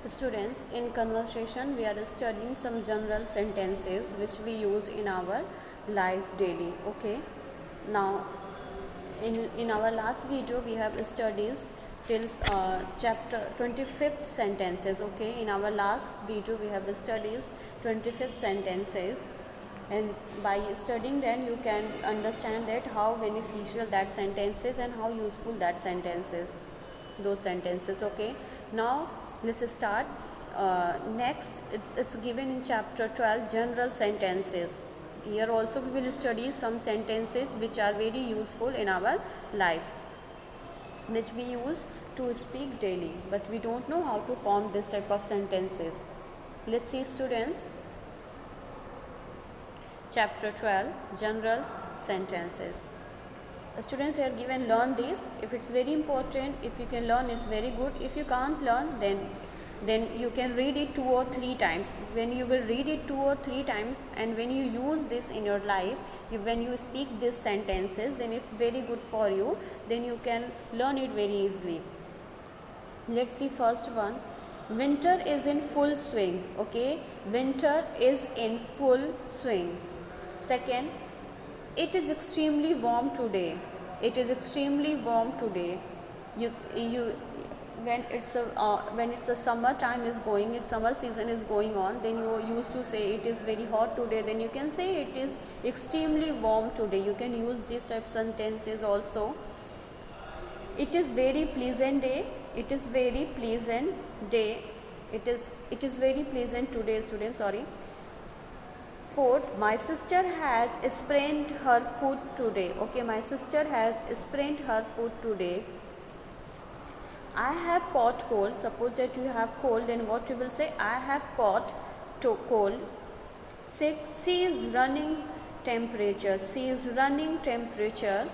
Students, in conversation we are studying some general sentences which we use in our life daily. Okay, now in our last video we have studied till chapter 25th sentences. Okay, in our last video we have studied 25th sentences, and by studying then you can understand that how beneficial that sentences and how useful that sentences, those sentences. Okay, now let's start. Next, it's given in chapter 12, general sentences. Here also we will study some sentences which are very useful in our life, which we use to speak daily, but we don't know how to form this type of sentences. Let's see, students. Chapter 12, general sentences. Students are given learn this. If it's very important, if you can learn, it's very good. If you can't learn, then you can read it 2 or 3 times. When you will read it 2 or 3 times, and when you use this in your life, when you speak these sentences, then it's very good for you. Then you can learn it very easily. Let's see first one. Winter is in full swing. Okay, winter is in full swing. Second, it is extremely warm today. It is extremely warm today. You when it's a summer time is going, it's summer season is going on, then you used to say it is very hot today, then you can say it is extremely warm today. You can use these type of sentences also. It is very pleasant day. It is very pleasant day. It is very pleasant today, students. Sorry. Fourth, my sister has sprained her foot today. Okay, my sister has sprained her foot today. I have caught cold. Suppose that you have cold, then what you will say? I have caught cold. 6, she is running temperature. She is running temperature.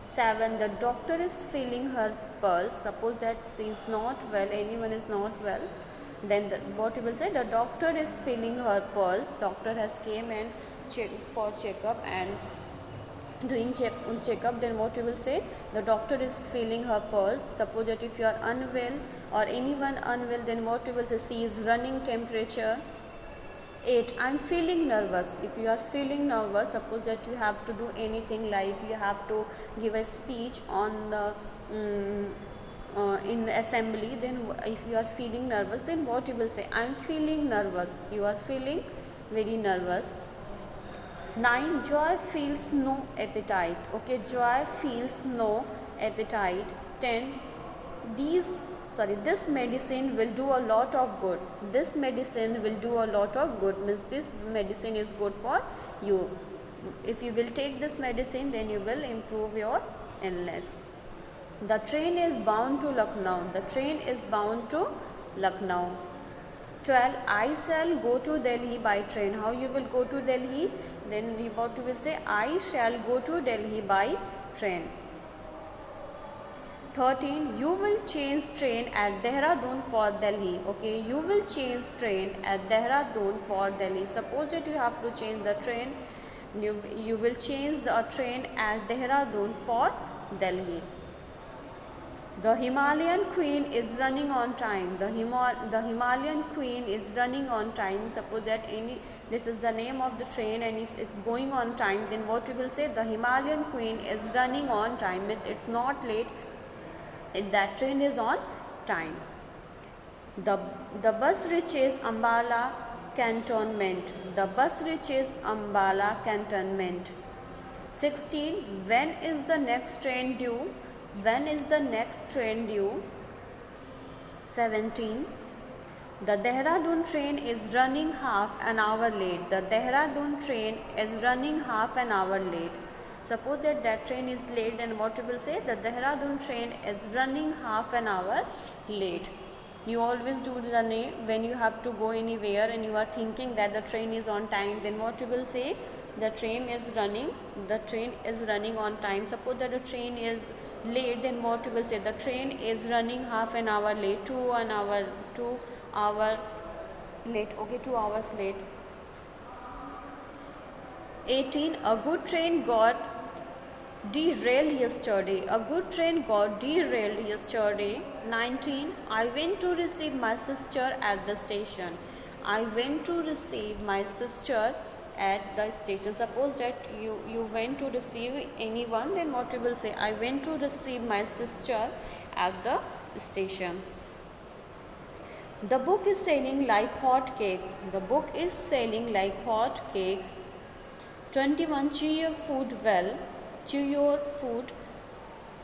7, the doctor is feeling her pulse. Suppose that she is not well, anyone is not well, then what you will say? The doctor is feeling her pulse. Doctor has came and for checkup and doing checkup, then what you will say? The doctor is feeling her pulse. Suppose that if you are unwell or anyone unwell, then what you will say? She is running temperature. 8, I am feeling nervous. If you are feeling nervous, suppose that you have to do anything, like you have to give a speech on the in the assembly, then if you are feeling nervous, then what you will say? I am feeling nervous. You are feeling very nervous. 9, joy feels no appetite. Okay, joy feels no appetite. 10, this medicine will do a lot of good. This medicine will do a lot of good, means this medicine is good for you. If you will take this medicine, then you will improve your illness. The train is bound to Lucknow. The train is bound to Lucknow. 12, I shall go to Delhi by train. How you will go to Delhi? Then what you will say? I shall go to Delhi by train. 13, you will change train at Dehradun for Delhi. Okay, you will change train at Dehradun for Delhi. Suppose that you have to change the train, you will change the train at Dehradun for Delhi. The Himalayan Queen is running on time. The Himalayan Queen is running on time. Suppose that this is the name of the train and if it's going on time, then what you will say? The Himalayan Queen is running on time. Means it's not late. That train is on time. The bus reaches Ambala Cantonment. The bus reaches Ambala Cantonment. 16, when is the next train due? When is the next train due? 17, the Dehradun train is running half an hour late. The Dehradun train is running half an hour late. Suppose that train is late, then what you will say? The Dehradun train is running half an hour late. You always do the name when you have to go anywhere and you are thinking that the train is on time, then what you will say? The train is running on time. Suppose that the train is late, then what you will say? The train is running half an hour late. 2 hour late. Okay, 2 hours late. 18, a good train got Derailed yesterday. A good train got derailed yesterday. 19. I went to receive my sister at the station. I went to receive my sister at the station. Suppose that you went to receive anyone, then what you will say? I went to receive my sister at the station. The book is selling like hot cakes. The book is selling like hot cakes. 21. Chew your food well. Chew your food.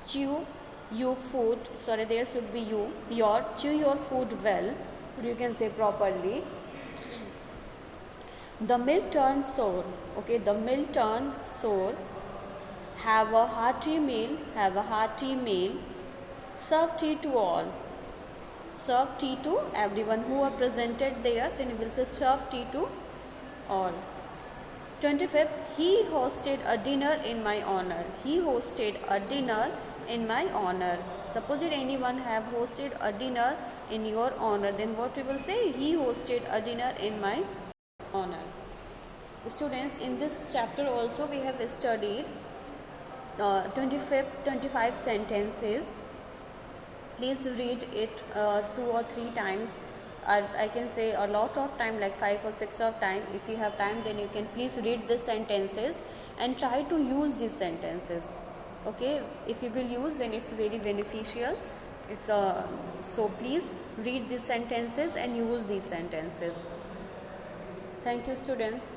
Chew your food. Sorry, there should be you. Chew your food well. Or you can say properly. The milk turned sour. Okay, the milk turned sour. Have a hearty meal. Have a hearty meal. Serve tea to all. Serve tea to everyone who are presented there. Then you will say serve tea to all. 25th, he hosted a dinner in my honor. He hosted a dinner in my honor. Suppose that anyone have hosted a dinner in your honor, then what you will say? He hosted a dinner in my honor. Students, in this chapter also we have studied 25 sentences. Please read it 2 or 3 times. I can say a lot of time, like 5 or 6 of time. If you have time, then you can please read the sentences and try to use these sentences. Okay, if you will use, then it's very beneficial. So please read these sentences and use these sentences. Thank you, students.